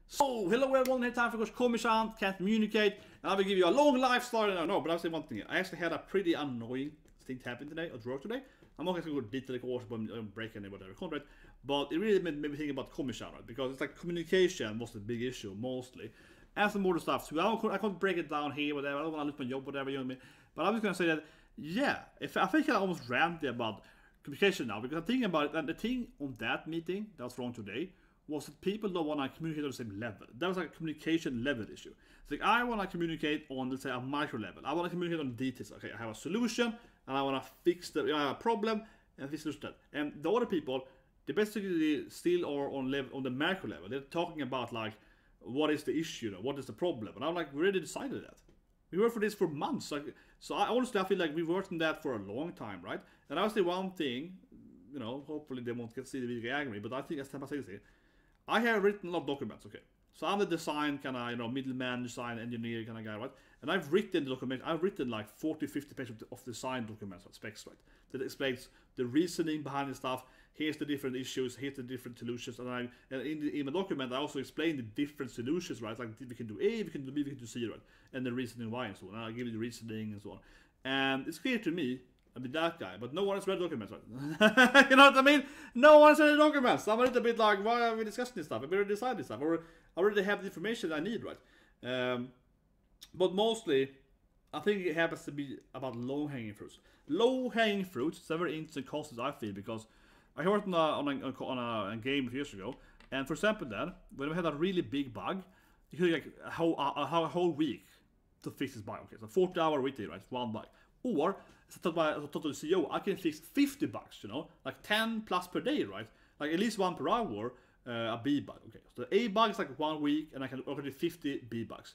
So, hello everyone, here time for course Komi-san, can't communicate, and I will give you a long life story. No, but I'll say one thing. I actually had a pretty annoying thing happen today at work today. I'm not going to go detail the course, but I'm breaking whatever contract. But it really made me think about Komi-san, right? Because it's like communication was the big issue mostly, and some more stuff. So I can't break it down here, whatever. I don't want to lose my job, whatever, you know what I mean. But I'm just going to say that, yeah, I think I almost ranted about communication now, because I'm thinking about it, and the thing on that meeting that was wrong today was that people don't want to communicate on the same level. That was like a communication level issue. It's like I want to communicate on, let's say, a micro level. I want to communicate on details. Okay, I have a solution, and I want to fix the, I have a problem, and fix that. And the other people, they basically still are on the macro level. They're talking about like, what is the issue? What is the problem? And I'm like, we already decided that. We worked for this for months. Like, so I honestly, I feel like we worked on that for a long time, right? And I would say one thing, you know, hopefully they won't get see the video angry, but I think as I say this here, I have written a lot of documents, okay. So I'm the design kind of, you know, middleman, design, engineer kind of guy, right? And I've written the document, I've written like 40, 50 pages of design documents, specs, right? That explains the reasoning behind the stuff. Here's the different issues, here's the different solutions. And in the document, I also explain the different solutions, right? Like we can do A, we can do B, we can do C, right? And the reasoning why and so on. And I'll give you the reasoning and so on. And it's clear to me, I mean that guy, but no one has read documents, right? You know what I mean? No one has read the documents. I'm a little bit like, why are we discussing this stuff? We already decided this stuff, or I already have the information I need, right? But mostly, I think it happens to be about low-hanging fruits. Low-hanging fruits is a very interesting concept, I feel, because I heard on a game a few years ago, and for example then, when we had a really big bug, you could like a whole week to fix this bug. Okay, so 40-hour weekday, right? One bug. Or, as I told the CEO, I can fix 50 bugs, you know, like 10 plus per day, right? Like at least one per hour, a B bug. Okay, so the A bug is like 1 week, and I can already 50 B bugs.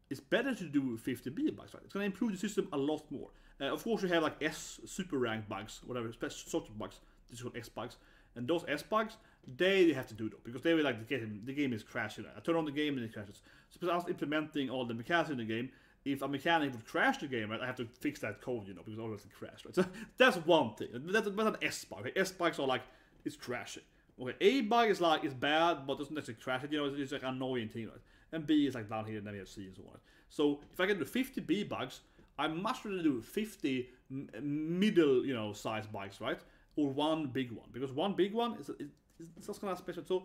It's better to do 50 B bugs, right? It's going to improve the system a lot more. Of course, you have like S super rank bugs, whatever, special sort of bugs, this is called S bugs. And those S bugs, they have to do though, because they will like the game is crashing. I turn on the game and it crashes. So because I was implementing all the mechanics in the game, if a mechanic would crash the game, right, I have to fix that code, you know, because otherwise it crashed, right? So that's one thing. That's an S bug. Okay? S bugs are like, it's crashing. Okay, A bug is like, it's bad, but doesn't necessarily crash it, you know, it's like an annoying thing, right? And B is like down here, and then we have C and so on. So if I can do 50 B bugs, I much rather do 50 middle, you know, size bugs, right? Or one big one, because one big one is just kind of special. So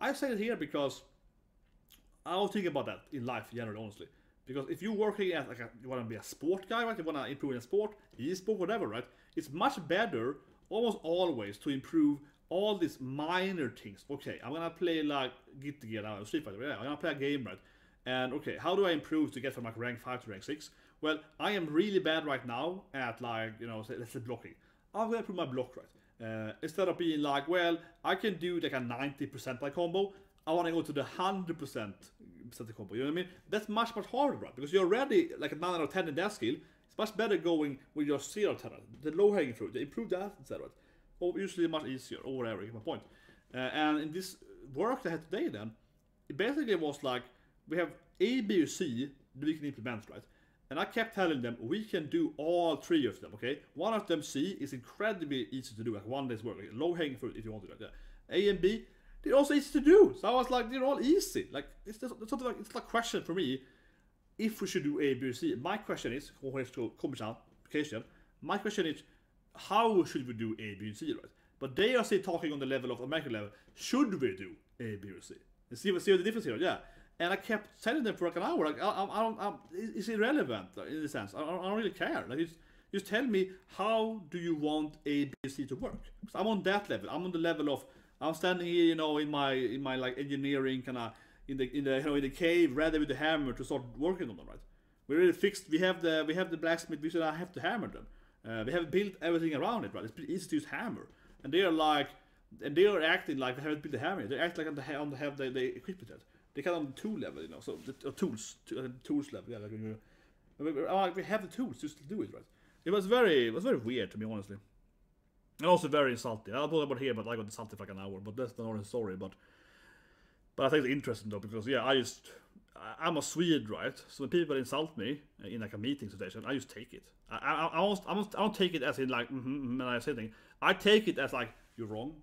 I say it here because I was thinking about that in life, generally, honestly. Because if you're working as like you want to be a sport guy, right? You want to improve in sport, e-sport, whatever, right? It's much better, almost always, to improve all these minor things. Okay, I'm gonna play like Street Fighter. Yeah, I'm gonna play a game, right? And okay, how do I improve to get from like rank 5 to rank 6? Well, I am really bad right now at like, you know, let's say blocking. I'm gonna improve my block, right? Instead of being like, well, I can do like a 90% by combo, I want to go to the 100% combo, you know what I mean? That's much harder, right? Because you're already like a 9 out of 10 in that skill. It's much better going with your 0 out of 10, the low-hanging fruit, improve that instead, right? Or usually much easier, or whatever, you get my point. And in this work I had today then, it basically was like, we have A, B, or C that we can implement, right? And I kept telling them, we can do all 3 of them, okay? One of them, C, is incredibly easy to do, like one day's work, like low-hanging fruit if you want to do that. Yeah. A and B, they're also easy to do. So I was like, they're all easy. Like, it's something like, it's like a question for me, if we should do A, B, or C. My question is, my question is, how should we do A, B, and C, right? But they are still talking on the level of American level, should we do A, B, or C? And see the difference here, yeah. And I kept telling them for like an hour, like, it's irrelevant in a sense. I don't really care. Like, just tell me, how do you want A, B, C to work? Because I'm on that level. I'm on the level of, I'm standing here, you know, in my like engineering kind of in the cave, ready with the hammer to start working on them, right? We already fixed. We have the blacksmith. We said I have to hammer them. We have built everything around it, right? It's pretty easy to use hammer, and they are like, and they are acting like they haven't built the hammer. They act like they equip it. They kind of on the tool level, you know, so the tools level, yeah. Like, we have the tools just to do it, right? It was very weird to me, honestly. And also very insulting. I'll talk about here, but I got insulted for like an hour, but that's not a story. But I think it's interesting though, because yeah, I'm a Swede, right? So when people insult me in like a meeting situation, I just take it. I don't take it as in like when I say things. I take it as like, you're wrong.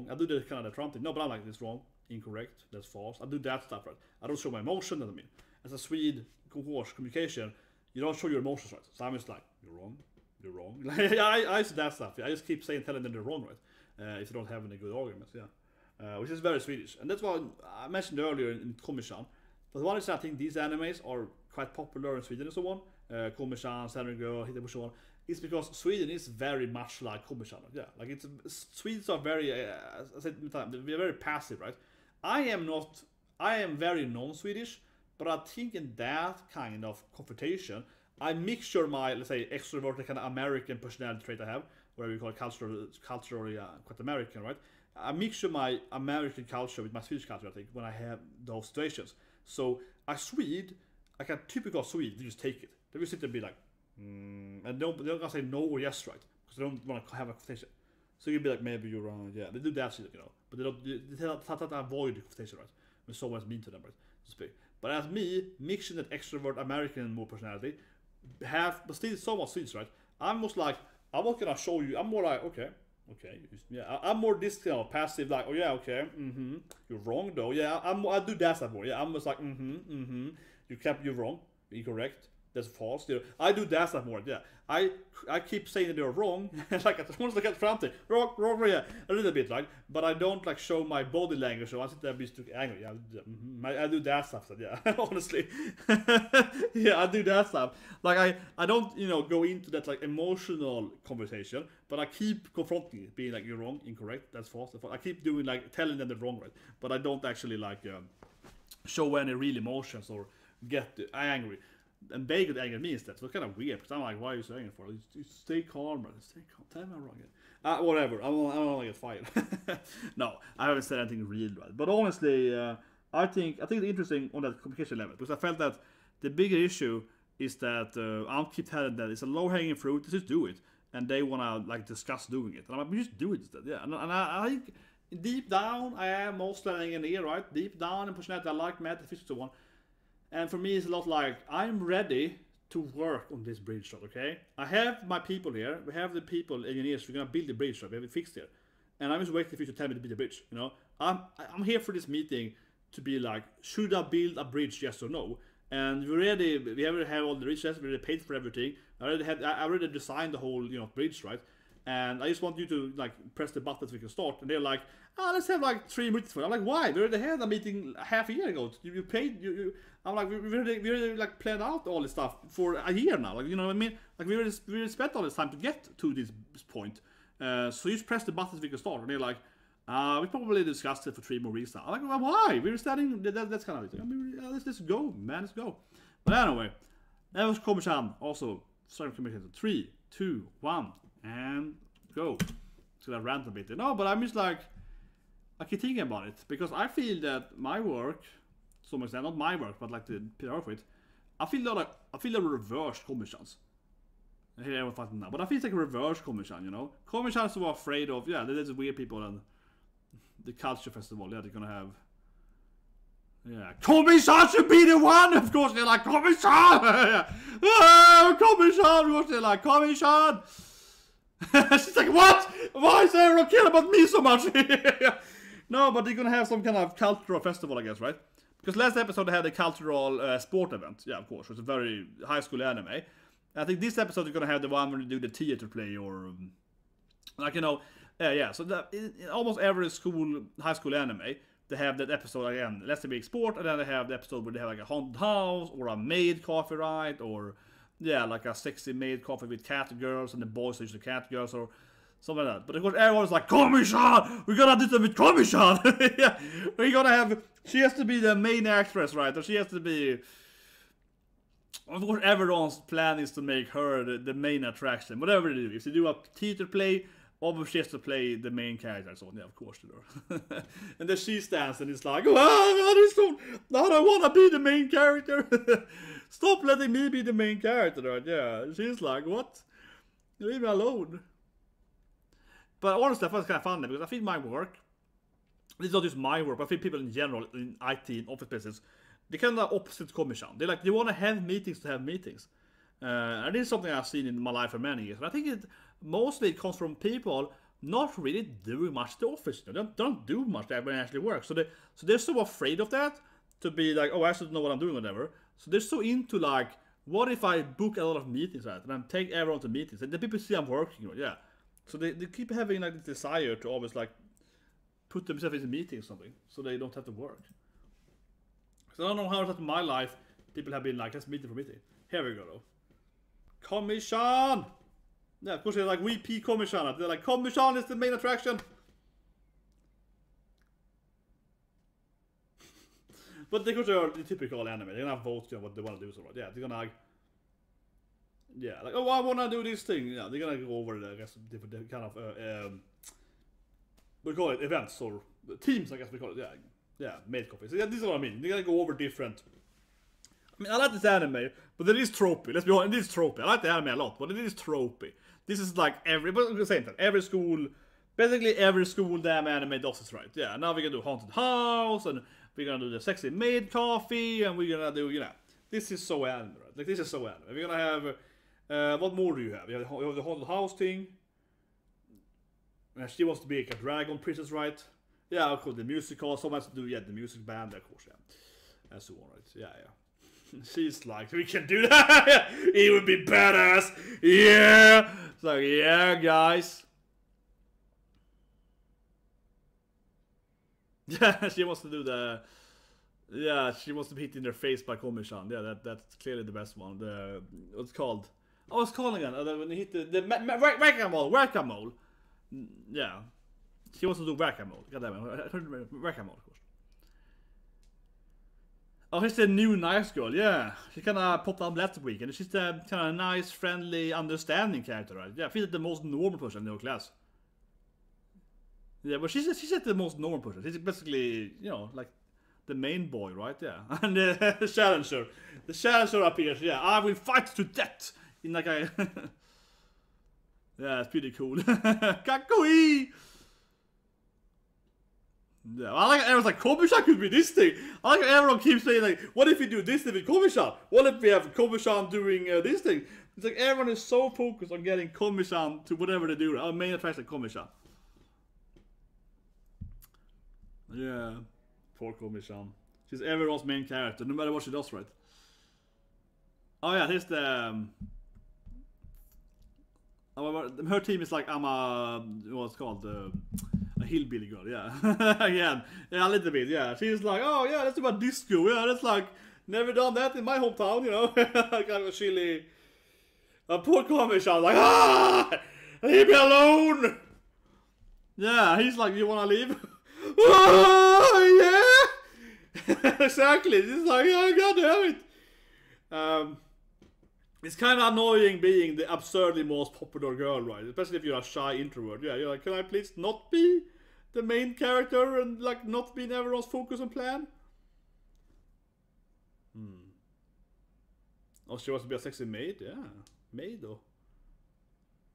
I do the kind of the Trump thing. No, but I'm like, it's wrong. incorrect, that's false. I do that stuff, right? I don't show my emotion, I mean. As a Swede, of course, communication, you don't show your emotions, right? So I'm just like, you're wrong, you're wrong. I do that stuff. I just keep telling them they're wrong, right? If you don't have any good arguments, which is very Swedish. And that's what I mentioned earlier in Komi-san. But one is I think these animes are quite popular in Sweden and so on. Komi-san, Saturn Girl, Hit and so on. It's because Sweden is very much like Komi-san. Yeah, like Swedes are very, as I said many times, they're very passive, right? I am very non-Swedish, but I think in that kind of confrontation, I mixture my, let's say, extroverted kind of American personality trait I have, where we call it culturally quite American, right? I mixture my American culture with my Swedish culture, I think, when I have those situations. So a Swede, like a typical Swede, they just take it. They will sit there and be like, and they're not gonna say no or yes, right? Because they don't want to have a conversation. So you'd be like, maybe you're wrong, yeah. They do that shit, you know. But they don't, they try to avoid the conversation, right? When someone's mean to them, right? To speak. But as me, mixing that extrovert American more personality, but still somewhat Swedish, right? I'm most like, I'm not gonna show you, I'm more like, okay, yeah, I'm more this kind of passive, like, oh yeah, okay, you're wrong though, yeah, I do that stuff more, yeah, I'm just like, you're wrong, incorrect, that's false, you know, I do that stuff more, yeah, I keep saying that they're wrong, like, I want to get fram to, wrong, yeah, a little bit, right, but I don't, like, show my body language, so I sit there and be angry, yeah, I do that stuff, yeah, honestly, yeah, I do that stuff, like, I don't, you know, go into that, like, emotional conversation, but I keep confronting it, being like, you're wrong, incorrect, that's false, I keep doing, like, telling them they're wrong, right, but I don't actually, like, show any real emotions or get angry. And they get angry at me instead, so it's kind of weird, because I'm like, why are you so angry for? You stay calm, brother, stay calm, tell me I'm wrong. Whatever, I don't want to get fired. No, I haven't said anything real, right? But honestly, I think it's interesting on that communication level, because I felt that the bigger issue is that I'll keep telling that it's a low-hanging fruit, just do it, and they want to, like, discuss doing it, and I'm like, just do it instead, yeah, and I think, deep down, I am mostly an engineer, right? Deep down in personality, I like math, physics, and so on. And for me, it's a lot like, I'm ready to work on this bridge, okay? I have my people here. We have the people, engineers, we're going to build the bridge, we have it fixed here. And I'm just waiting for you to tell me to build the bridge, you know? I'm here for this meeting to be like, should I build a bridge, yes or no? And we already have all the research, we already paid for everything. I already designed the whole, you know, bridge, right? And I just want you to, like, press the button so we can start. And they're like, oh, let's have like 3 meetings for it. I'm like, why? We already had a meeting half a year ago. You paid. I'm like, we already like planned out all this stuff for a year now. Like, you know what I mean? Like, we already spent all this time to get to this point. So you just press the button so we can start. And they're like, we probably discussed it for 3 more weeks now. I'm like, well, why? We were studying. That's kind of it. I mean, let's go, man. Let's go. But anyway, that was Komi-san. Also, starting communication. 3, 2, 1. And go. So I rant a bit. No, but I'm just like, I keep thinking about it, because I feel that my work, to some extent, not my work, but like the PR of it, I feel a reverse Komi-san's. Here I'm fighting now, but I feel it's like a reverse Komi-san, you know. Komi-san is so afraid of, yeah, there's weird people and the culture festival, yeah, they're gonna have. Yeah, Komi-san should be the one! Of course they're like, Komi-san! Yeah. Oh, Komi-san! Of course they're like, Komi-san! She's like, what? Why is everyone care about me so much? No, but they're gonna have some kind of cultural festival, I guess, right? Because last episode they had a cultural sport event. Yeah, of course, it's a very high school anime. I think this episode is gonna have the one where they do the theater play or, like, you know, yeah. So that in almost every high school anime, they have that episode again. Let's say big sport, and then they have the episode where they have like a haunted house or a maid coffee, right? Or yeah, like a sexy maid coffee with cat girls, and the boys are usually cat girls or something like that. But of course, everyone's like, Komi-san! We're gonna do that with Komi-san! Yeah, we're gonna have. She has to be the main actress, right? Or she has to be. Of course, everyone's plan is to make her the main attraction. Whatever they do. If they do a theater play, obviously she has to play the main character. So, yeah, of course they do. And then she stands and it's like, oh, I don't want to be the main character. Stop letting me be the main character, right? Yeah, she's like, what? Leave me alone. But honestly, I find it's kind of funny because I think my work, this is not just my work, but I think people in general in IT and office places, they kind of opposite Komi-san. They like, they want to have meetings to have meetings. And this is something I've seen in my life for many years. And I think mostly it comes from people not really doing much in the office. They don't do much that when it actually works. So they're so afraid of that to be like, oh, I should know what I'm doing, whatever. So they're so into like, what if I book a lot of meetings, right? And I take everyone to meetings, and the people see I'm working, right? Yeah. So they keep having like this desire to always like put themselves in a meeting or something, so they don't have to work. So I don't know how it's in my life. People have been like, let's meeting for meeting. Here we go though. Komi-san! Yeah, of course they're like VP Komi-san. They're like, Komi-san is the main attraction. But they are the typical anime. They're gonna vote, you know, what they want to do. So yeah, they're gonna like, yeah, like, oh, I wanna do this thing. Yeah, they're gonna go over the, I guess, different kind of we call it events or teams. I guess we call it. Yeah, yeah, MAID copies. So yeah, this is what I mean. They're gonna go over different. I mean, I like this anime, but it is tropey. Let's be honest, it is tropey. I like the anime a lot, but it is tropey. This is like but at the same time, every school, basically every school damn anime does this right. Yeah, now we're gonna do haunted house, and we're gonna do the sexy maid coffee, and we're gonna do, you know, this is so anime, right? Like, this is so anime. We're gonna have, what more do you have? You have the haunted house thing. She wants to be like a dragon princess, right? Yeah, of course, the musical. Someone has to do, yeah, the music band, of course, yeah. That's the one, right? Yeah, yeah. She's like, we can do that. It would be badass. Yeah. It's like, yeah, guys. Yeah, she wants to do the. Yeah, she wants to be hit in their face by Komi-san. Yeah, that's clearly the best one. The what's it called? Oh, it's called again. When they hit the whack-a-mole. Yeah, she wants to do whack-a-mole. God damn it, whack-a-mole, of course. Oh, she's the new nice girl, yeah. She kinda popped up last week, and she's the kinda nice, friendly, understanding character, right? Yeah, she's the most normal person in her class. Yeah, but she's the most normal person. She's basically, you know, like the main boy, right? Yeah. And the challenger. The challenger appears, yeah. I will fight to death! In like a... Yeah, it's pretty cool. Kakoi! Yeah, I like everyone's like, Komi-san could be this thing. I like everyone keeps saying like, what if we do this thing with Komi-san? What if we have Komi-san doing this thing? It's like everyone is so focused on getting Komi-san to whatever they do. Our main attraction is Komi-san. Yeah, poor Komi-san. She's everyone's main character, no matter what she does, right? Oh yeah, here's the... her team is like, I'm a... what's it called? A hillbilly girl, yeah. Again, yeah, a little bit, yeah. She's like, oh yeah, let's do a disco, yeah, that's like, never done that in my hometown, you know. Kind of a chilly. Poor Komi-san, like, leave me alone! Yeah, he's like, you wanna leave? Oh, yeah! Exactly, it's like, oh, god damn it! It's kind of annoying being the absurdly most popular girl, right? Especially if you're a shy introvert. Yeah, you're like, can I please not be the main character and like not be in everyone's focus and plan? Oh, she wants to be a sexy maid? Yeah. Maid though.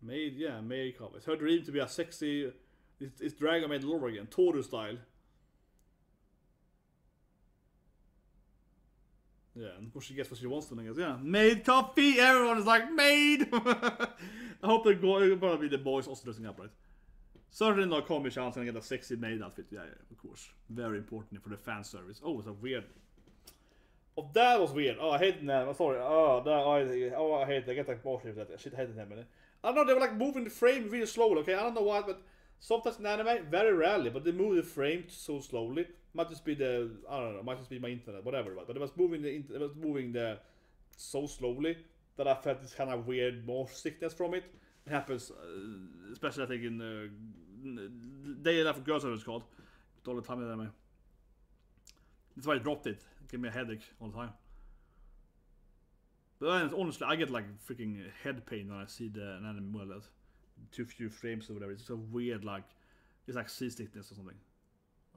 Maid, yeah, maid cover. It's her dream to be a sexy... It's Dragon Maid all over again. Toru style. Yeah, and of course she gets what she wants to, I guess. Yeah, maid coffee! Everyone is like, maid! I hope they're going to be the boys also dressing up, right? Certainly not Komi-chan's gonna get a sexy maid outfit. Yeah, of course. Very important for the fan service. Oh, it's a weird... Oh, that was weird. Oh, I hate that. I'm sorry. I hate it. I get like bullshit with that. Shit, I hate them. I don't know, they were like moving the frame really slowly, okay? I don't know why, but sometimes in anime, very rarely, but they move the frame so slowly. Might just be the, I don't know, might just be my internet, whatever. But it was moving the so slowly that I felt this kind of weird motion sickness from it. It happens, especially I think in Day and After Girls, it's called. All the time in anime. That's why I dropped it. It gave me a headache all the time. But honestly, I get like freaking head pain when I see an anime well that too few frames or whatever. It's so weird, like it's like seasickness or something.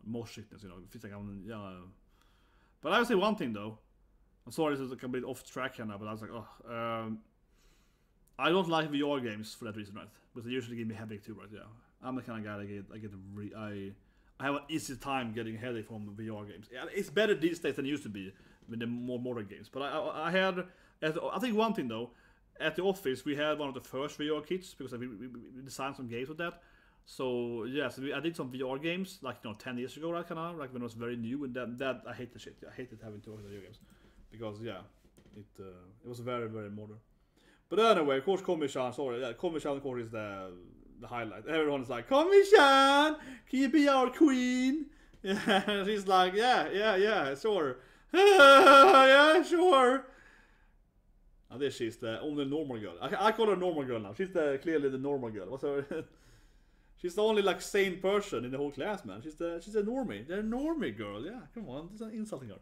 Motion sickness, you know. It feels like I'm, yeah. But I would say one thing though. I'm sorry, this is a bit off track here now, but I was like, I don't like VR games for that reason, right? Because they usually give me headache too, right? Yeah, I'm the kind of guy that I have an easy time getting a headache from VR games. Yeah, it's better these days than it used to be with the more modern games. But I think one thing though, at the office we had one of the first VR kits because we designed some games with that. So yeah, so I did some VR games like 10 years ago, right, kind of like when it was very new, and that I hate the shit. I hated having to work on video games because yeah, it was very modern. But anyway, of course, Komi-san, sorry, yeah, Komi-san of course is the highlight. Everyone is like, Komi-san, can you be our queen? Yeah, she's like, yeah, sure, yeah, sure. And this she's the only normal girl. I call her normal girl now. She's clearly the normal girl. What's her? She's the only like sane person in the whole class, man. She's a normie. The normie girl. Yeah, come on, this is insulting her.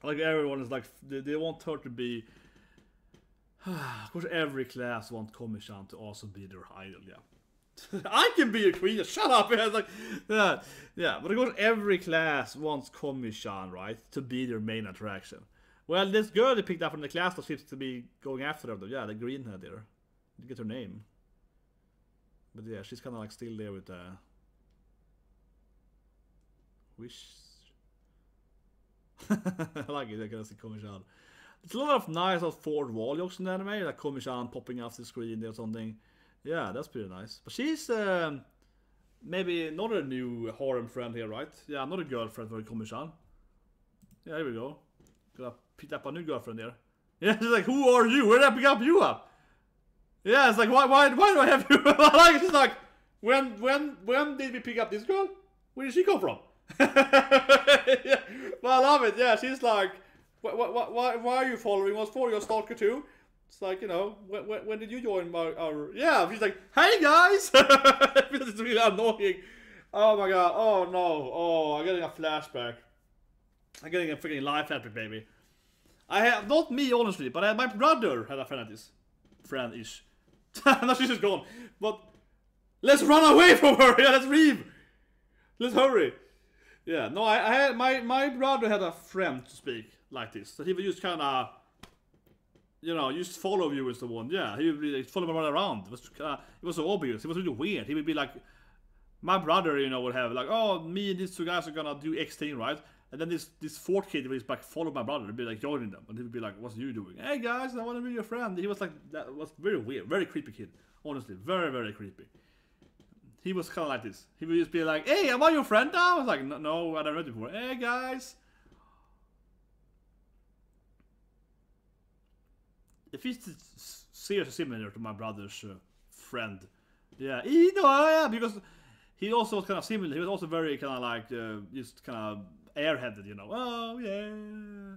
Like everyone is like they want her to be. Of course, every class wants Komi-san to also be their idol. Yeah, I can be a queen. Shut up. Yeah, it's like yeah. But of course, every class wants Komi-san, right, to be their main attraction. Well, this girl they picked up from the class that seems to be going after them. Yeah, the green head there. You get her name. But yeah, she's kind of like still there with the wish. I like it. I can see Komi-san. It's a lot of nice forward wall jokes in the anime, like Komi-san popping off the screen there or something. Yeah, that's pretty nice. But she's maybe not a new harem friend here, right? Yeah, another girlfriend for Komi-san. Yeah, here we go. Gotta pick up a new girlfriend there. Yeah, she's like, who are you? Where did I pick up you up? Yeah, it's like, why do I have you? Like, she's like, when did we pick up this girl? Where did she come from? Yeah, well, I love it. Yeah, she's like, why are you following us for your stalker too? It's like, you know, when did you join our? Yeah, she's like, hey guys. It's really annoying. Oh my god. Oh no. Oh, I'm getting a flashback. I'm getting a freaking life flashback, baby. I have not me honestly, but my brother had a friend like this. Friend-ish. Now she's just gone. But let's run away from her. Yeah, let's leave. Let's hurry. Yeah, no, I had my brother had a friend to speak like this. That he would just kind of, you know, just follow you as the one. Yeah, he would be like, follow me around. It was so obvious. It was really weird. He would be like, my brother, you know, would have like, oh, me and these two guys are gonna do X thing, right? And then this fourth kid would like follow my brother and be like joining them, and he would be like, "What's you doing?" Hey guys, I want to be your friend. He was like, that was very weird, very creepy kid. Honestly, very creepy. He was kind of like this. He would just be like, "Hey, am I your friend now?" I was like, "No, I never met you before." Hey guys. If he's seriously similar to my brother's friend, yeah, yeah, because he also was kind of similar. He was also very kind of like just kind of airheaded, you know. Oh yeah.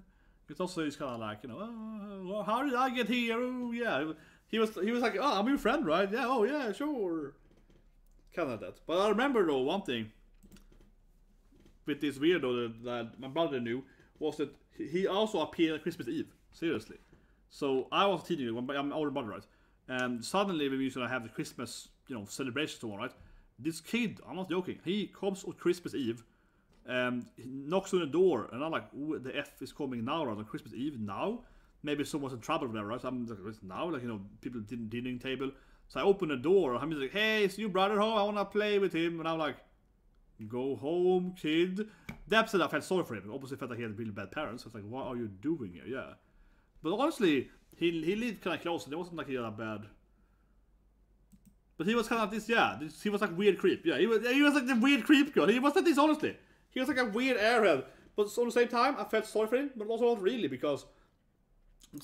It's also he's kind of like, you know, oh, how did I get here? Oh yeah. He was like, oh, I'm your friend, right? Yeah. Oh yeah, sure. Kind of that. But I remember though one thing with this weirdo that my brother knew was that he also appeared at Christmas Eve. Seriously. So I was a teenager when I'm older brother, right? And suddenly we used to have the Christmas, you know, celebration so on, right? This kid, I'm not joking, he comes on Christmas Eve and he knocks on the door, and I'm like, ooh, the F is coming now, right? On Christmas Eve now? Maybe someone's in trouble there, right? So I'm like, it's now, like, you know, people didn't dining table. So I open the door, and I'm like, hey, it's you brother home, I wanna play with him. And I'm like, go home, kid. That's it, I felt sorry for him. Obviously felt like he had really bad parents. I was like, what are you doing here? Yeah. But honestly, he lived kind of close, and it wasn't like he had a bad. But he was kind of this, yeah. He was like weird creep, yeah. He was like the weird creep girl. He was like this, honestly. He was like a weird airhead. But at the same time, I felt sorry for him, but also not really, because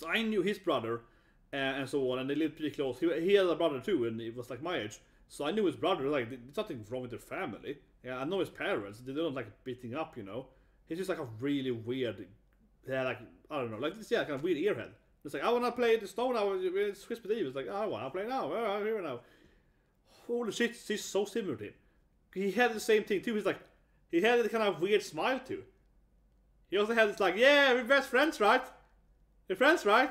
I knew his brother and so on, and they lived pretty close. He had a brother too, and he was like my age. So I knew his brother. Like, there's nothing wrong with their family. Yeah, I know his parents. They don't like beating up, you know. He's just like a really weird. Yeah, like, I don't know, like this, yeah, kind of weird earhead. It's like, I wanna play the stone now, it's Christmas Eve. It's like, I wanna play now, I'm here now. Holy shit, he's so similar to him. He had the same thing too, he's like, he had a kind of weird smile too. He also had this like, yeah, we're best friends, right? We're friends, right?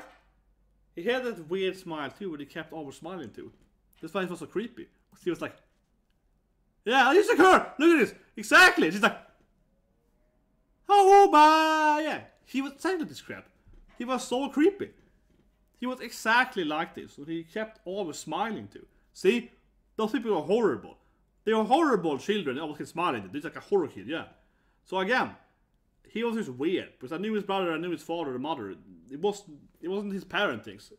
He had that weird smile too, where he kept over smiling too. That's why he was so creepy. He was like, yeah, he's like her, look at this, exactly. She's like, oh my, yeah. He was saying this crap. He was so creepy. He was exactly like this. So he kept always smiling too. See? Those people are horrible. They are horrible children. They always keep smiling. They're like a horror kid, yeah. So again, he was just weird. Because I knew his brother, I knew his father, the mother. It wasn't his parentings.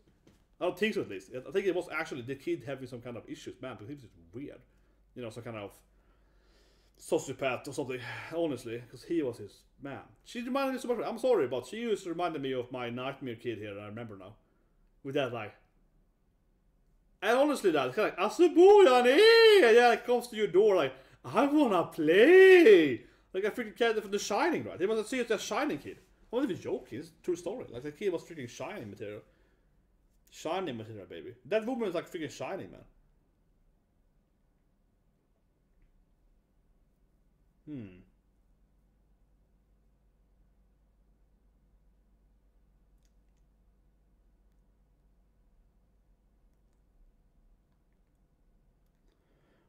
I don't think so, at least. I think it was actually the kid having some kind of issues, man, because he was just weird. You know, some kind of sociopath or something, honestly, because he was his man. She reminded me so much. I'm sorry, but she used to remind me of my nightmare kid here, I remember now. With that, like. And honestly, that, it's kind of like, Asubu, yeah, it comes to your door, like, I wanna play! Like a freaking character from The Shining, right? He was a serious Shining kid. I wonder if it's joking, it's a true story. Like, the kid was freaking Shining material. Shining material, baby. That woman is like freaking Shining, man.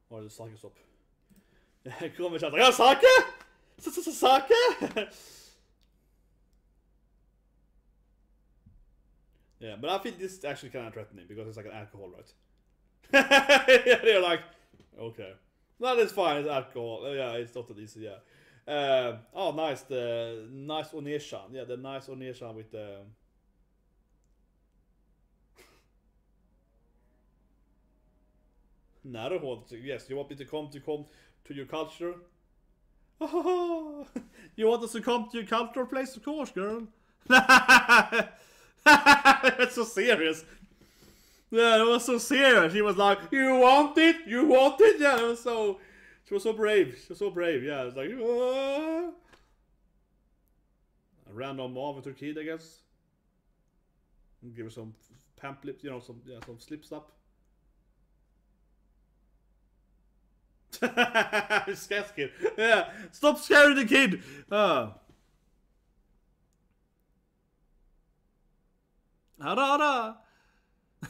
Or the sake stopp. Kommer känna, ja, sake! Sake! Yeah, but I think this is actually kind of threatening because it's like an alcohol, right? Yeah, they're like, okay. No, that's fine, it's alcohol. Yeah, it's not that easy, yeah. Oh, nice, the nice Oneshan. Yeah, the nice Oneshan with the... Naruhodo, yes, you want me to come to your culture? You want us to come to your cultural place? Of course, girl. That's so serious. Yeah, it was so serious. She was like, you want it? You want it? Yeah, it was so... She was so brave. She was so brave. Yeah, it's like... A random mom with her kid, I guess. And give her some pamphlets, you know, some slip slap. Scares kid. Yeah, stop scaring the kid. Hara.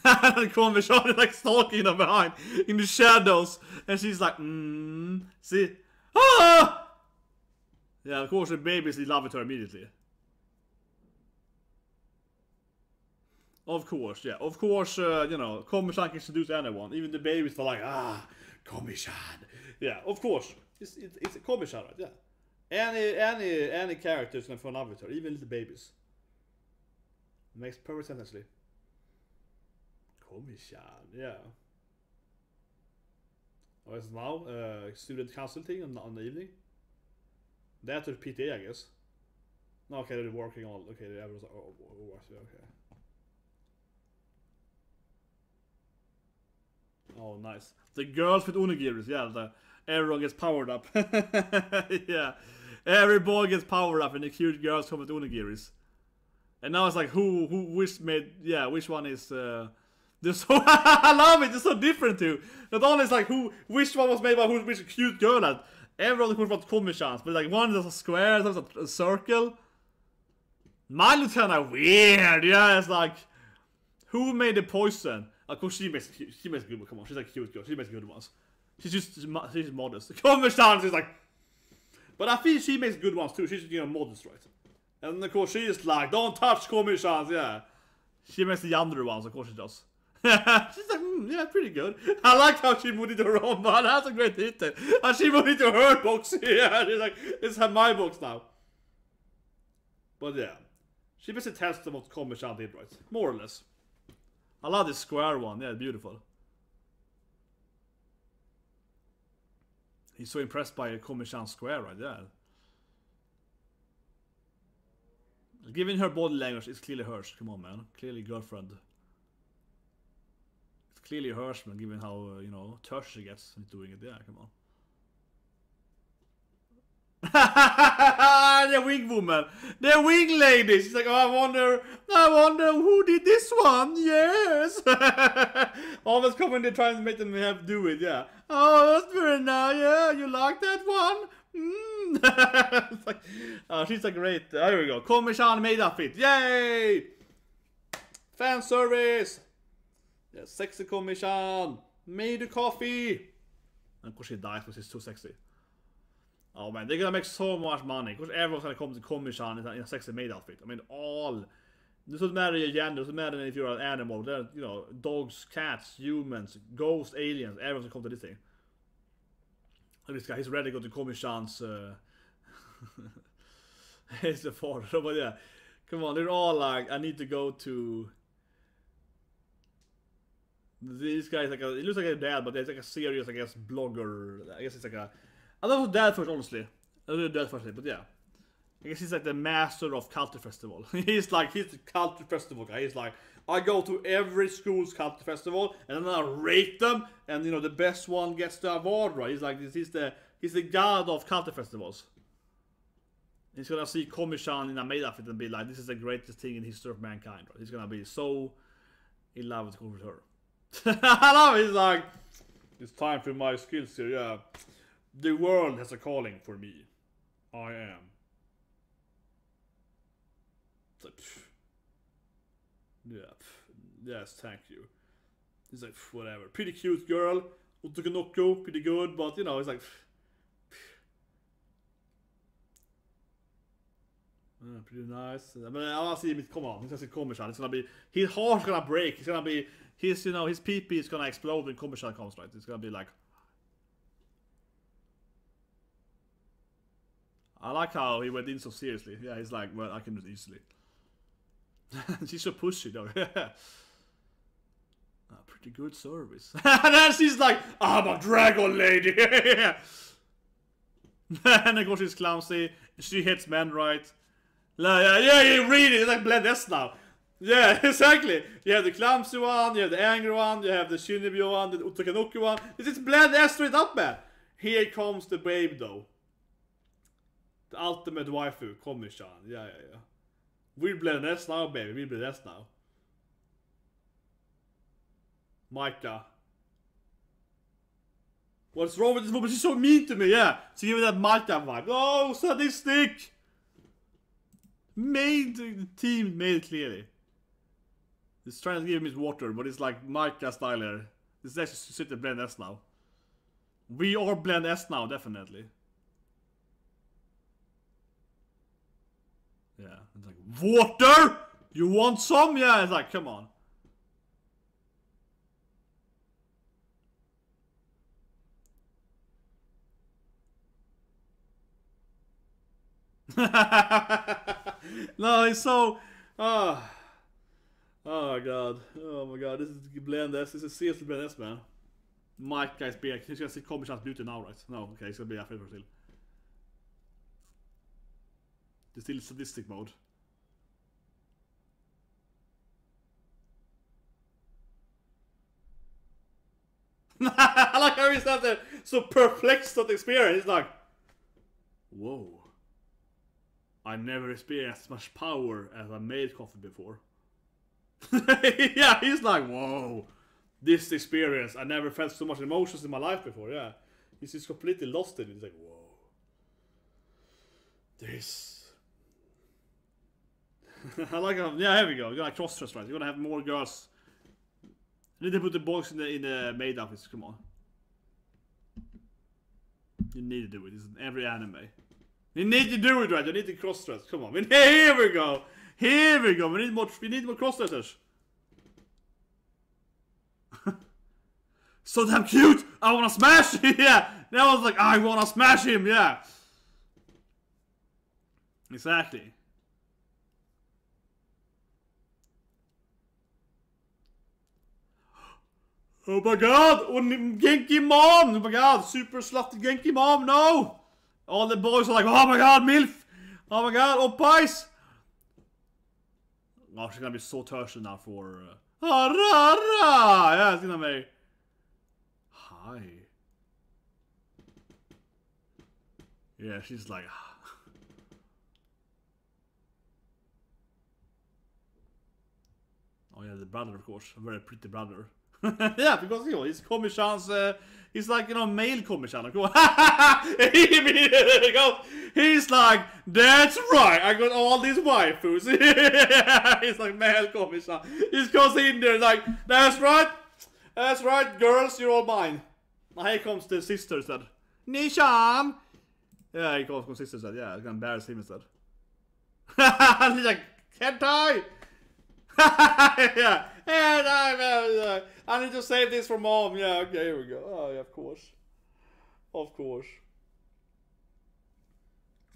Komi-san is like stalking them behind in the shadows, and she's like, see, ah! Yeah, of course the babies love her immediately. Of course, yeah, of course, you know, Komi-san can seduce anyone, even the babies are like, Komi-san. Yeah, of course, it's a Komi-san, right? Yeah, any characters can fall in love with her, even little babies. It makes perfect sense, actually. Komi-san, yeah. Oh, it's now student council thing on the evening. That's with PTA, I guess. No, okay, they're working on. Okay, everyone's okay. Oh, nice. The girls with onigiris, yeah. Everyone gets powered up. Yeah, every boy gets powered up, and the cute girls come with onigiris. And now it's like which one is this? I love it. It's so different too. Not only it's like which one was made by which cute girl that everyone could want Komi-sans, but like one is a square, there's a circle. Mine looks kind of weird. Yeah, it's like who made the poison? Of course she makes good ones. Come on, she's like a cute girl. She makes good ones. She's modest. Komi-sans is like, but I feel she makes good ones too. She's modest, right? And of course she's like, don't touch Komi-sans, yeah. She makes the younger ones, of course she does. She's like, yeah, pretty good. I like how she moved into her own box. That's a great detail. And she moved into her box. Yeah, she's like, it's my box now. But yeah, she basically tells them what Komi-san did, right? More or less. I love this square one. Yeah, beautiful. He's so impressed by Komi-san's square, right? Yeah. Giving her body language is clearly hers. Come on, man. Clearly girlfriend. It's clearly hers, man, given how, touch she gets when doing it. Yeah, come on. The wing woman. The wing lady. She's like, oh, I wonder who did this one. Yes. Always coming there trying to make them do it, yeah. Oh, that's very nice. Yeah, you like that one? It's like, she's like great. There we go. Komi-san made up it. Yay! Fan service. Yeah, sexy Komi-san made the coffee. And of course she dies because she's too sexy. Oh man, they're gonna make so much money. Because everyone's gonna come to Komi-san in a sexy maid outfit. I mean, it doesn't matter your gender, it doesn't matter if you're an animal. There, dogs, cats, humans, ghosts, aliens. Everyone's gonna come to this thing. This guy, he's ready to go to Komi-san's. He's the father, but yeah, come on, they're all like, I need to go to This guy's like he looks like a dad, but there's like a serious, I guess, blogger. I guess it's like a. I don't know dad first, honestly. I don't know dad first, but yeah. I guess he's like the master of culture festival. He's the culture festival guy. He's like, I go to every school's culture festival and then I rate them, and you know the best one gets the award, right? He's like he's the god of culture festivals. He's gonna see Komi-san in a MAID outfit and be like, this is the greatest thing in the history of mankind, right? He's gonna be so in love with her. I love it. He's like, it's time for my skills here, yeah. The world has a calling for me. I am. It's like, yeah, yes, thank you. He's like, whatever. Pretty cute girl. Utokonoko, pretty good, but you know, it's like, pretty nice. I mean, I want to see him. Come on, he's gonna see Komi-san. It's gonna be his heart's gonna break. It's gonna be his, you know, his pee-pee is gonna explode when Komi-san comes, right? It's gonna be like. I like how he went in so seriously. Yeah, he's like, well, I can do it easily. She's so pushy though. Pretty good service. And then she's like, I'm a dragon lady. And of course she's clumsy. She hits men right. Yeah, you read it. It's like Blend S now. Yeah, exactly. You have the clumsy one, you have the angry one, you have the Shinibi one, the Utokonoko one. This is Blend S straight up, man. Here comes the babe though. The ultimate waifu, Komi-san. Yeah. We're Blend S now, baby. We're Blend S now. Micah. What's wrong with this woman? She's so mean to me, yeah. So give me that Micah vibe. Oh, sadistic! The team made it clearly. He's trying to give him his water, but it's like Micah style here. This is actually sit at Blend S now. We are Blend S now, definitely. Yeah, it's like, water? You want some? Yeah, it's like, come on. No, it's so. Oh my god. Oh my god. This is Blend S. This is seriously Blend S, man. Mike guy's being. He's gonna see Komi-san's beauty now, right? No, okay, he's gonna be afraid for still. It's still sadistic mode. I like how he's out there so perplexed at the experience. He's like, whoa. I never experienced much power as I made coffee before. Yeah, he's like, whoa. This experience, I never felt so much emotions in my life before, yeah. He's just completely lost in it. He's like, whoa. This. I like how, yeah, here we go. You're gonna cross-dress, right? You're gonna have more girls. You need to put the boys in the MAID outfits, come on. You need to do it, it's in every anime. You need to do it right, you need to cross-dress, come on. Here we go! Here we go, we need more cross-dressers. So damn cute! I wanna smash him! Yeah! That was like, I wanna smash him, yeah! Exactly. Oh my god! Genki mom! Oh my god! Super slutty Genki mom! No! All the boys are like, oh my god, MILF! Oh my god, oh pies! Oh, she's gonna be so thirsty now for. Yeah, it's gonna be. Hi. Yeah, she's like. Oh yeah, the brother, of course, a very pretty brother. Yeah, because you know, he's Komi-san's, he's like, you know, male Komi-san. He's like, that's right, I got all these waifus. He's like, male Komi-san. He goes in there like, that's right, girls, you're all mine. Now here comes the sisters that, Nishan. Yeah, he comes sisters that, yeah, I'm gonna embarrass him instead. And he's like, can't I? Yeah. I need to save this for mom. Yeah, okay, here we go. Oh, yeah, of course. Of course.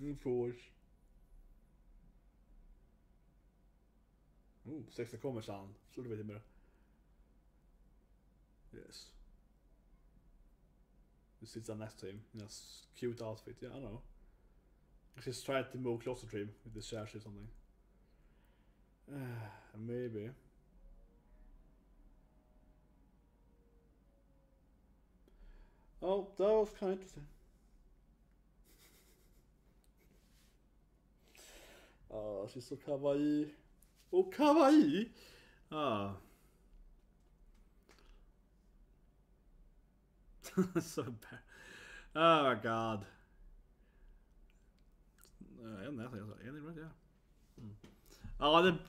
Of course. Ooh, sexy Komi-san. Sluta vid mer. Yes. He sits on next to him in a cute outfit. Yeah, I know. She's trying to move closer to him with the shares or something. Maybe. Oh, that was kind of interesting. Oh, she's so kawaii. Oh, kawaii! Ah. So bad. Oh my god.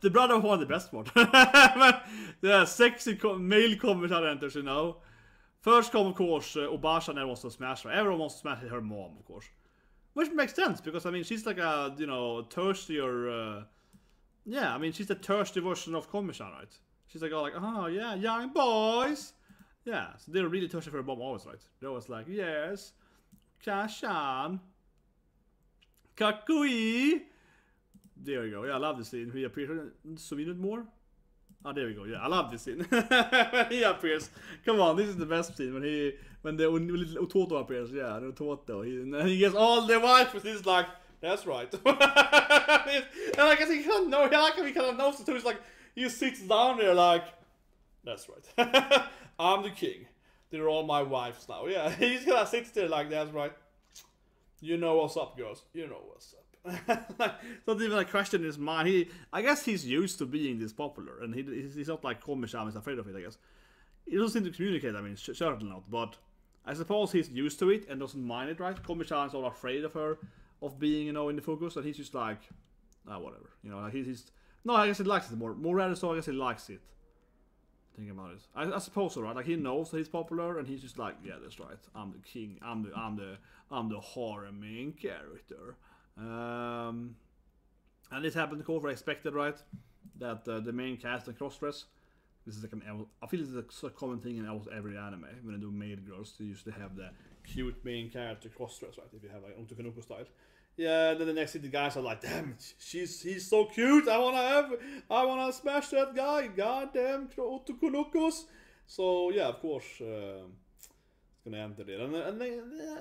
The brother was one of the best one. The sexy male comedy enters, you know. First come, of course, Obasha never wants to smash her. Everyone wants to smash her mom, of course. Which makes sense, because, I mean, she's like a, you know, thirstier... yeah, I mean, she's the thirsty version of Komi-san, right? She's like, oh, yeah, young boys! Yeah, so they're really thirsty for her mom always, right? They're always like, yes, Kashan, Kakui! There we go, yeah, I love this scene. He appears, zoom in more. Oh, there we go. Yeah, I love this scene. When he appears, come on, this is the best scene when the little Toto appears. Yeah, the Toto. And he gets all the wives. He's like, that's right. And I guess he kind of know. Yeah, like he kind of knows it too. He's like, he sits down there like, that's right. I'm the king. They're all my wives now. Yeah, he just kind of sits there like, that's right. You know what's up, girls. You know what's up. Like, not even a question in his mind. I guess he's used to being this popular, and he's not like Komi-san is afraid of it. I guess he doesn't seem to communicate. I mean, certainly not. But I suppose he's used to it and doesn't mind it, right? Komi-san is all afraid of her, of being, you know, in the focus, and he's just like, whatever. You know, like he's no. I guess he likes it more rather so. I guess he likes it. Think about it. I suppose so, right? Like he knows that he's popular, and he's just like, yeah, that's right. I'm the king. I'm the horror main character. And this happened, of course, I expected, right? That the main cast and crossdress. This is like I feel it's a common thing in almost every anime when they do MAID girls. They usually have the cute main character crossdress, right? If you have like Otokonoko style. Yeah, then the next thing the guys are like, damn it, he's so cute. I wanna smash that guy. Goddamn Otokonokos. So yeah, of course. Gonna enter it, and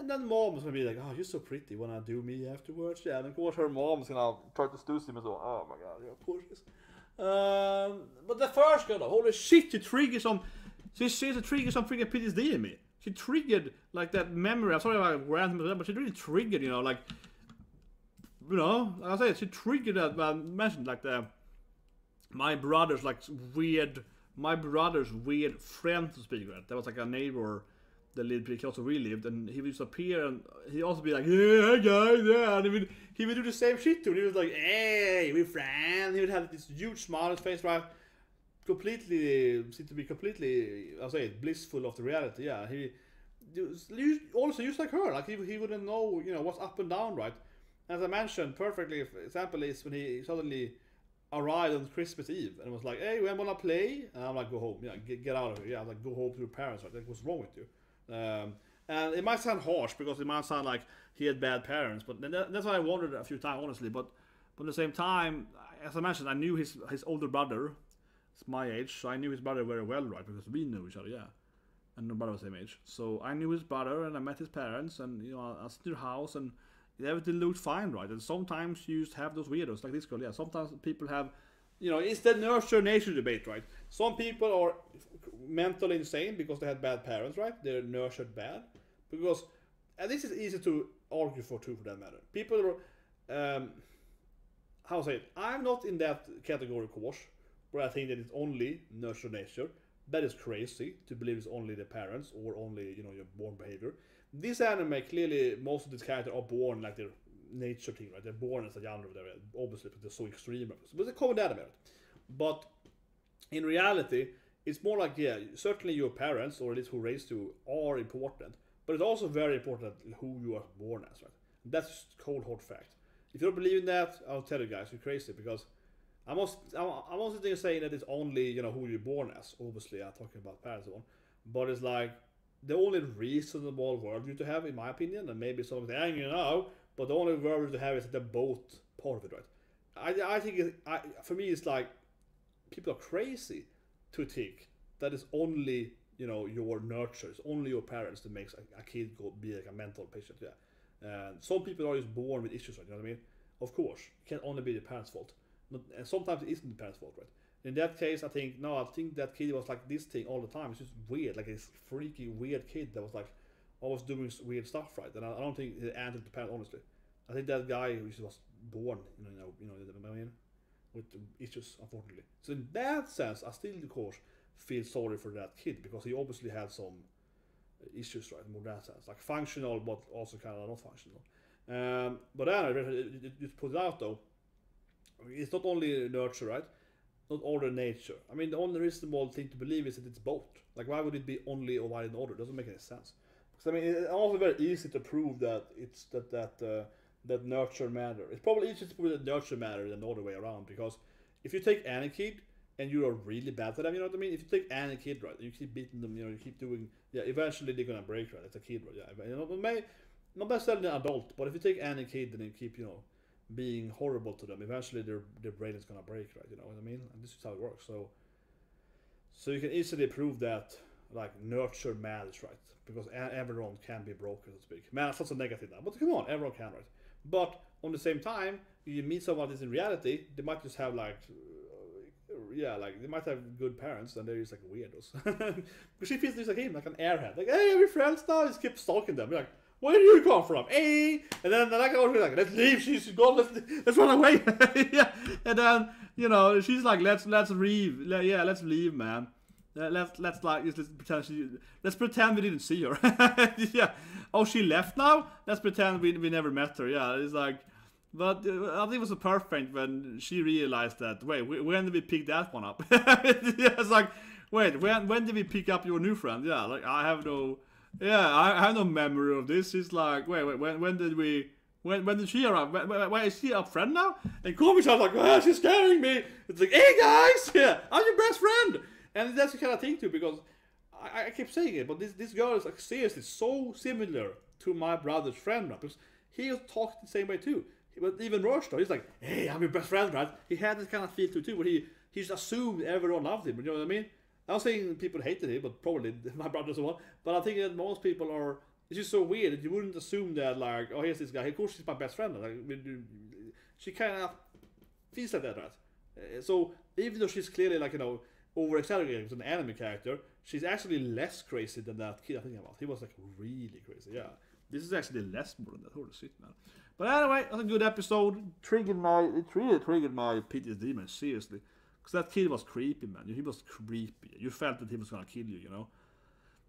then mom's gonna be like, oh, you're so pretty, wanna do me afterwards? Yeah, and of course her mom's gonna try to seduce him as well. Oh my god, yeah, of course she is. But the first girl, holy shit, she triggered some freaking PTSD in me. She triggered like that memory. I'm sorry if I ranted about that, but she really triggered, you know, like, you know, like I said, she triggered that. I mentioned like my brother's weird friend to speak with. That was like a neighbor that lived pretty close to where we lived, and he would just appear and he'd also be like, yeah, guys, yeah, and he would do the same shit to him. He was like, hey, we're friends. He would have this huge smile on his face, right? Seemed to be completely, I'll say it, blissful of the reality. Yeah, he also used like her, like he wouldn't know, you know, what's up and down, right? As I mentioned, perfectly example is when he suddenly arrived on Christmas Eve and was like, hey, we wanna play? And I'm like, go home, yeah, get out of here. Yeah, I'm like, go home to your parents, right? Like, what's wrong with you? And it might sound harsh because it might sound like he had bad parents, but that's what I wondered a few times, honestly. But at the same time, as I mentioned, I knew his older brother. It's my age, so I knew his brother very well, right? Because we knew each other, yeah. And my brother was the same age, so I knew his brother, and I met his parents, and you know, I was in their house, and everything looked fine, right? And sometimes you just have those weirdos, like this girl, yeah. Sometimes people have, you know, it's the nurture-nature debate, right? Some people are mentally insane because they had bad parents, right? They're nurtured bad. Because, and this is easy to argue for too, for that matter. People are, how to say it? I'm not in that category, of course, where I think that it's only nurture-nature. That is crazy to believe it's only the parents or only, you know, your born behavior. This anime, clearly, most of these characters are born like their nature thing, right? They're born as a genre, obviously, because they're so extreme. But it's a common anime. But in reality, it's more like, yeah, certainly your parents, or at least who raised you, are important. But it's also very important who you are born as, right? That's just cold, hard fact. If you don't believe in that, I'll tell you guys, you're crazy, because I'm also saying that it's only, you know, who you're born as. Obviously, I'm talking about parents and so on. But it's like, the only reasonable worldview to have, in my opinion, and maybe some of the angry now, but the only worldview to have is that they're both part of it, right? I think, for me, it's like, people are crazy to think that it's only you know, your nurture. It's only your parents that makes a kid be like a mental patient. Yeah. Some people are just born with issues, right? You know what I mean? Of course, it can only be the parents' fault. And sometimes it isn't the parents' fault, right? In that case, I think that kid was like this thing all the time. It's just weird, like this freaky weird kid that was like always doing weird stuff, right? And I don't think it answered the parents honestly. I think that guy who was born, I mean, with issues, unfortunately. So in that sense, I still, of course, feel sorry for that kid because he obviously had some issues, right? More that sense, like functional, but also kind of not functional. But then just put it out though. It's not only nurture, right? Not order nature. I mean, the only reasonable thing to believe is that it's both. Like, why would it be only or why in order? It doesn't make any sense. Because I mean, it's also very easy to prove that it's that nurture matter. It's probably easier to prove that nurture matter than the other way around. Because if you take any kid and you are really bad to them, you know what I mean? If you take any kid, right, and you keep beating them, you know, you keep doing, yeah, eventually they're gonna break, right? It's a kid, right? Yeah, you know, not necessarily an adult, but if you take any kid and you keep, you know, being horrible to them, eventually their brain is gonna break, right? You know what I mean? And this is how it works. So you can easily prove that like nurture matters, right? Because everyone can be broken, so to speak. Man, that's not so negative now, but come on, everyone can, right? But on the same time, you meet someone that's in reality, they might just have like, yeah, like they might have good parents and they're just like weirdos. Because she feels just like him, like an airhead. Like, hey, are we friends now? Just keep stalking them. You're like, where do you come from? Hey, and then like I was like, let's leave. She's gone. Let's run away. Yeah, and then you know she's like, let's leave. Yeah, let's leave, man. Let's pretend we didn't see her. Yeah. Oh, she left now. Let's pretend we never met her. Yeah, it's like, but I think it was perfect when she realized that. Wait, when did we pick that one up? Yeah, it's like, wait, when did we pick up your new friend? Yeah, like I have no. Yeah, I have no memory of this. It's like, wait, when did we? When did she arrive? Why is she a friend now? And Komi-san's like, oh, she's scaring me. It's like, hey guys, yeah, I'm your best friend. And that's the kind of thing too, because I keep saying it, but this girl is like seriously so similar to my brother's friend, right? Because he talked the same way too. But even worse though, he's like, hey, I'm your best friend, right? He had this kind of feel too, but he just assumed everyone loved him. You know what I mean? I'm not saying people hated him, but probably my brother as well. But I think that most people are. It's just so weird that you wouldn't assume that, like, oh, here's this guy. Of course, he's my best friend. Like, she kind of feels like that, right? So even though she's clearly like, you know, over exaggerating as an anime character, she's actually less crazy than that kid I think about. He was like really crazy. Yeah, this is actually less more than that. Holy shit, man. But anyway, that's a good episode. It really triggered my PTSD, man. Seriously. Because that kid was creepy, man. He was creepy. You felt that he was gonna kill you, you know?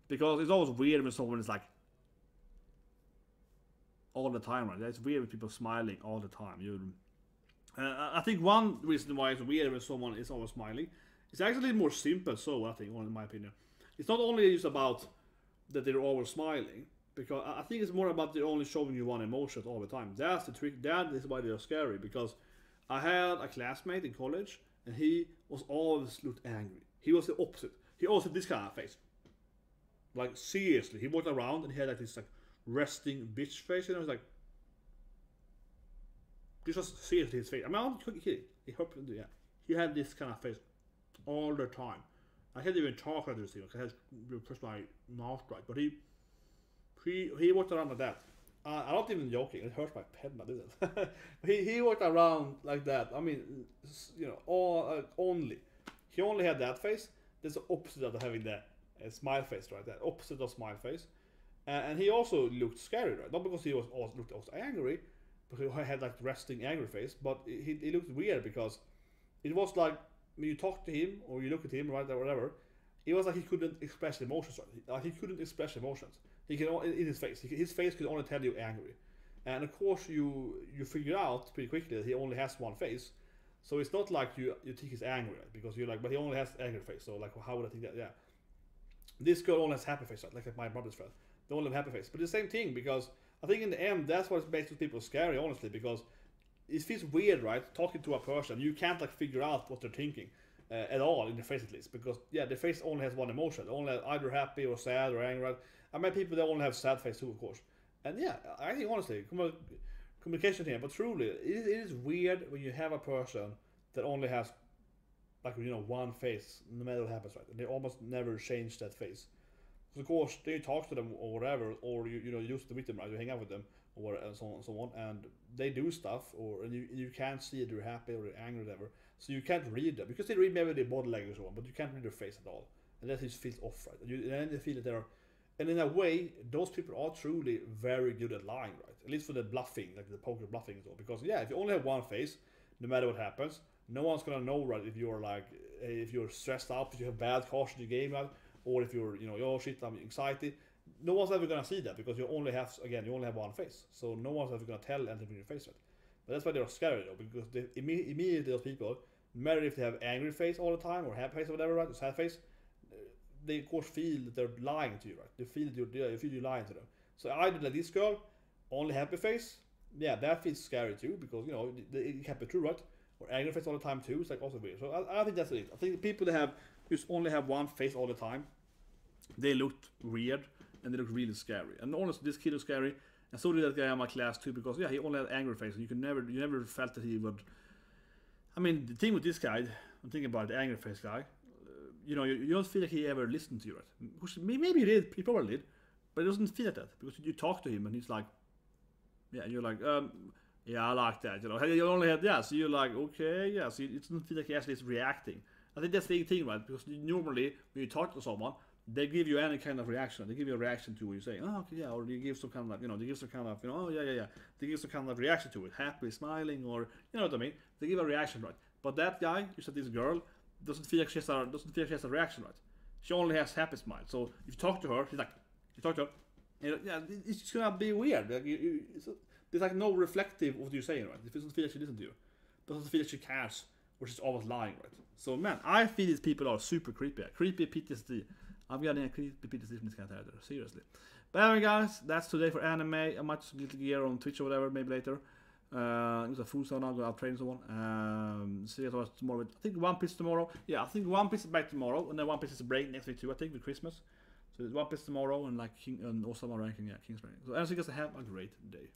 Because it's always weird when someone is like all the time, right? It's weird when people are smiling all the time. I think one reason why it's weird when someone is always smiling is actually more simple. So I think, in my opinion, it's not only just about that they're always smiling. Because I think it's more about they're only showing you one emotion all the time. That's the trick. That is why they're scary. Because I had a classmate in college. And he was always looked angry. He was the opposite. He also had this kind of face. Like, seriously. He walked around and he had like this like resting bitch face. And I was like, this was seriously his face. I mean, I'm not kidding. He had this kind of face all the time. I can't even talk like this thing. I had to push my mouth right. But he walked around like that. I'm not even joking. It hurts my pen, but it? He walked around like that. I mean, you know, he only had that face. That's the opposite of having the smile face, right? That opposite of smile face. And he also looked scary, right? Not because he looked also angry, because he had like resting angry face, but he looked weird because it was like when you talk to him or you look at him, right, or whatever. It was like he couldn't express emotions, right? Like he couldn't express emotions. He can in his face could only tell you angry, and of course you figure out pretty quickly that he only has one face, so it's not like you think he's angry, right? Because you're like, but he only has angry face, so like how would I think that? Yeah, this girl only has happy face, right? Like my brother's friend, they only have happy face, but the same thing, because I think in the end that's what makes people scary, honestly, because it feels weird, right? Talking to a person, you can't like figure out what they're thinking. At all in their face at least, because yeah, their face only has one emotion, only either happy or sad or angry. Right? I met people that only have sad face too, of course. And yeah, I think honestly, communication here, but truly, it is weird when you have a person that only has like, you know, one face, no matter what happens, right? And they almost never change that face. So of course, then you talk to them or whatever, or you know use the with them, right? You hang out with them or and so on and so on, and they do stuff, or and you can't see if they're happy or they're angry or whatever. So you can't read them because they read maybe their body language or so on, but you can't read their face at all, and that just feels off, right? And then they feel that they're, and in a way, those people are truly very good at lying, right? At least for the bluffing, like the poker bluffing and so on. Because yeah, if you only have one face, no matter what happens, no one's gonna know, right? If you're like, if you're stressed out, if you have bad cards in the game, right? Or if you're, you know, oh shit, I'm anxiety. No one's ever gonna see that because you only have, again, you only have one face. So no one's ever gonna tell anything from your face, right? But that's why they're scary though, because they, immediately those people, no matter if they have angry face all the time or happy face or whatever, right? Or sad face, they of course feel that they're lying to you, right? They feel you're lying to them. So either like this girl, only happy face, yeah, that feels scary too, because you know it can be true, right? Or angry face all the time too. It's like also weird. So I think that's it. I think the people that have just only have one face all the time, they looked weird and they look really scary. And honestly, this kid was scary, and so did that guy in my class too, because yeah, he only had angry face. And you never felt that he would. I mean, the thing with this guy, I'm thinking about the angry face guy. You know, you don't feel like he ever listened to you, right? Maybe he did, he probably did, but it doesn't feel like that because you talk to him and he's like, yeah, and you're like, yeah, I like that, you know. You only had yeah, so you're like, okay, yeah, so it doesn't feel like he actually is reacting. I think that's the thing, right? Because normally when you talk to someone, they give you any kind of reaction. They give you a reaction to what you say. Oh, okay, yeah, or you give some kind of like, you know, they give some kind of, you know, oh yeah. They give some kind of reaction to it, happy, smiling, or you know what I mean. They give a reaction, right? But that guy, you said this girl, doesn't feel like she has a reaction, right? She only has happy smile. So if you talk to her, she's like, you talk to her, you know, yeah, it's just gonna be weird. Like there's like no reflective of what you're saying, right? It doesn't feel like she listens to you. It doesn't feel like she cares, or she's always lying, right? So man, I feel these people are super creepy. Creepy PTSD. I'm getting a creepy PTSD from this kind of either, seriously. But anyway, guys, that's today for anime. I might just get gear on Twitch or whatever, maybe later. It was a full zone now, go out train and so on. See you guys tomorrow. I think One Piece tomorrow. Yeah, I think One Piece is back tomorrow, and then One Piece is a break next week too, I think, with Christmas. So One Piece tomorrow, and like King and Osama ranking, yeah, King's ranking. So, anyways, you guys have a great day.